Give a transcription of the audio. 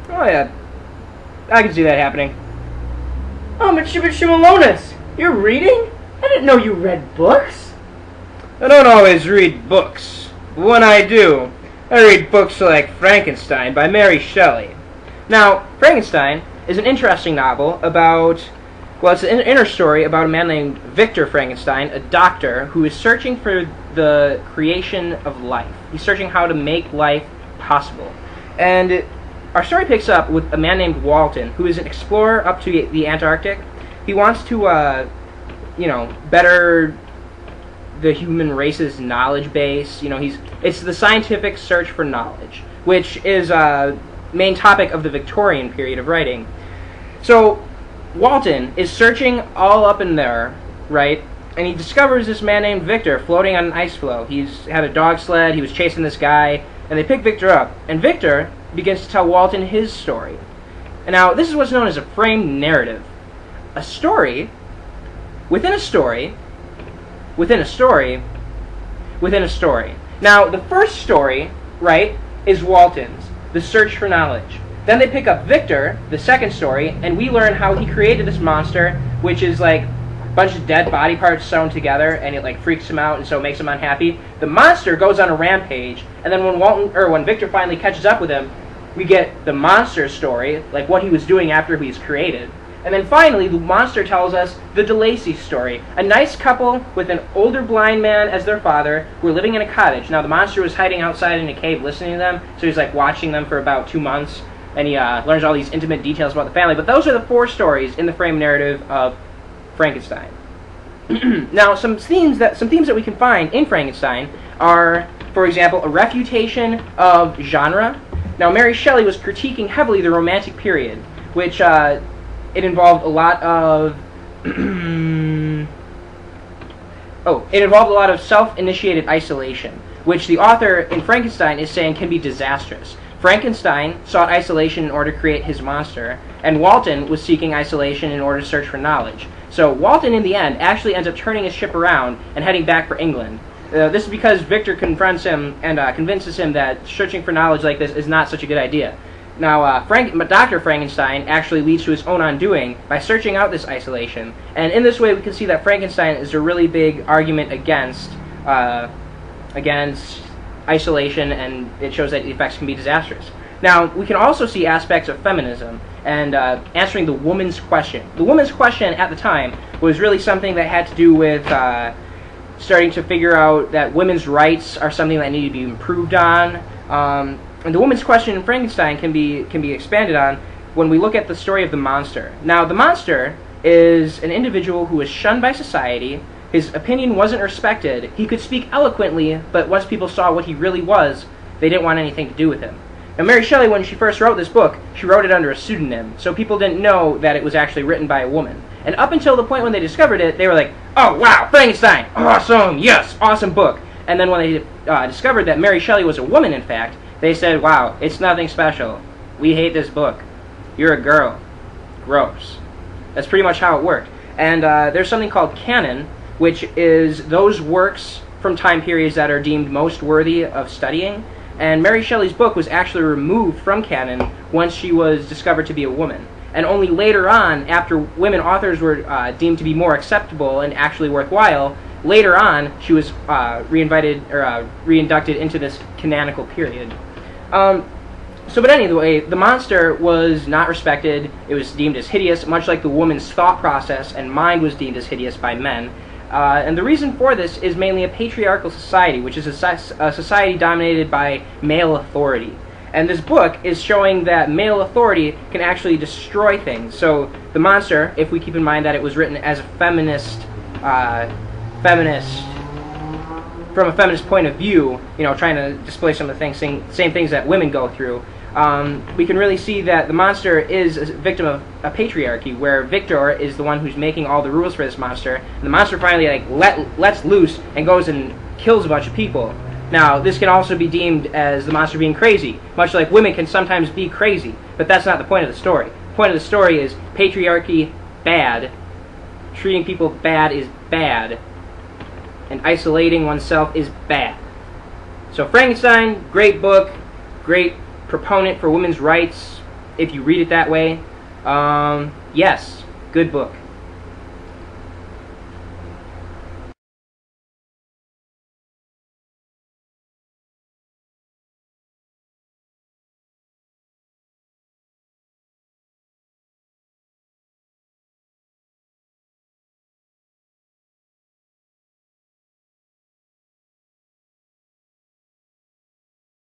Oh yeah, I can see that happening. Oh, but Shimalonis, you're reading? I didn't know you read books. I don't always read books, but when I do, I read books like Frankenstein by Mary Shelley. Now, Frankenstein is an interesting novel about, well, it's an inner story about a man named Victor Frankenstein, a doctor who is searching for the creation of life. He's searching how to make life possible. And our story picks up with a man named Walton, who is an explorer up to the Antarctic. He wants to, better the human race's knowledge base. It's the scientific search for knowledge, which is a main topic of the Victorian period of writing. So Walton is searching all up in there, right? And he discovers this man named Victor floating on an ice floe. He's had a dog sled, he was chasing this guy, and they pick Victor up. And Victor begins to tell Walton his story. And now, this is what's known as a framed narrative. A story within a story within a story within a story. Now, the first story, right, is Walton's, the search for knowledge. Then they pick up Victor, the second story, and we learn how he created this monster, which is like a bunch of dead body parts sewn together, and it like freaks him out, and so it makes him unhappy. The monster goes on a rampage, and then when Victor finally catches up with him, we get the monster story, like what he was doing after he was created. And then finally, the monster tells us the DeLacy story. A nice couple with an older blind man as their father who were living in a cottage. Now, the monster was hiding outside in a cave listening to them, so he's like watching them for about 2 months, and he learns all these intimate details about the family. But those are the 4 stories in the frame narrative of Frankenstein. Now, some themes that we can find in Frankenstein are, for example, a refutation of genre. Now, Mary Shelley was critiquing heavily the Romantic period, which it involved a lot of self-initiated isolation, which the author in Frankenstein is saying can be disastrous. Frankenstein sought isolation in order to create his monster, and Walton was seeking isolation in order to search for knowledge. So Walton, in the end, actually ends up turning his ship around and heading back for England. This is because Victor confronts him and convinces him that searching for knowledge like this is not such a good idea. Now, Dr. Frankenstein actually leads to his own undoing by searching out this isolation. And in this way, we can see that Frankenstein is a really big argument against isolation, and it shows that the effects can be disastrous. Now, we can also see aspects of feminism and answering the woman's question. The woman's question at the time was really something that had to do with starting to figure out that women's rights are something that need to be improved on. And the woman's question in Frankenstein can be expanded on when we look at the story of the monster. Now, the monster is an individual who was shunned by society. His opinion wasn't respected. He could speak eloquently, but once people saw what he really was, they didn't want anything to do with him. Now, Mary Shelley, when she first wrote this book, she wrote it under a pseudonym, so people didn't know that it was actually written by a woman. And up until the point when they discovered it, they were like, "Oh, wow, Frankenstein! Awesome! Yes! Awesome book!" And then when they discovered that Mary Shelley was a woman, in fact, they said, "Wow, it's nothing special. We hate this book. You're a girl. Gross." That's pretty much how it worked. And there's something called canon, which is those works from time periods that are deemed most worthy of studying. And Mary Shelley's book was actually removed from canon once she was discovered to be a woman. And only later on, after women authors were deemed to be more acceptable and actually worthwhile, later on she was reinducted into this canonical period. But anyway, the monster was not respected. It was deemed as hideous, much like the woman's thought process and mind was deemed as hideous by men. And the reason for this is mainly a patriarchal society, which is a society dominated by male authority. And this book is showing that male authority can actually destroy things. So the monster, if we keep in mind that it was written as a feminist, from a feminist point of view, trying to display some of the same things that women go through, we can really see that the monster is a victim of a patriarchy, where Victor is the one who's making all the rules for this monster, and the monster finally lets loose and goes and kills a bunch of people. Now, this can also be deemed as the monster being crazy, much like women can sometimes be crazy, but that's not the point of the story. The point of the story is patriarchy, bad, treating people bad is bad, and isolating oneself is bad. So Frankenstein, great book, great proponent for women's rights, if you read it that way, yes, good book.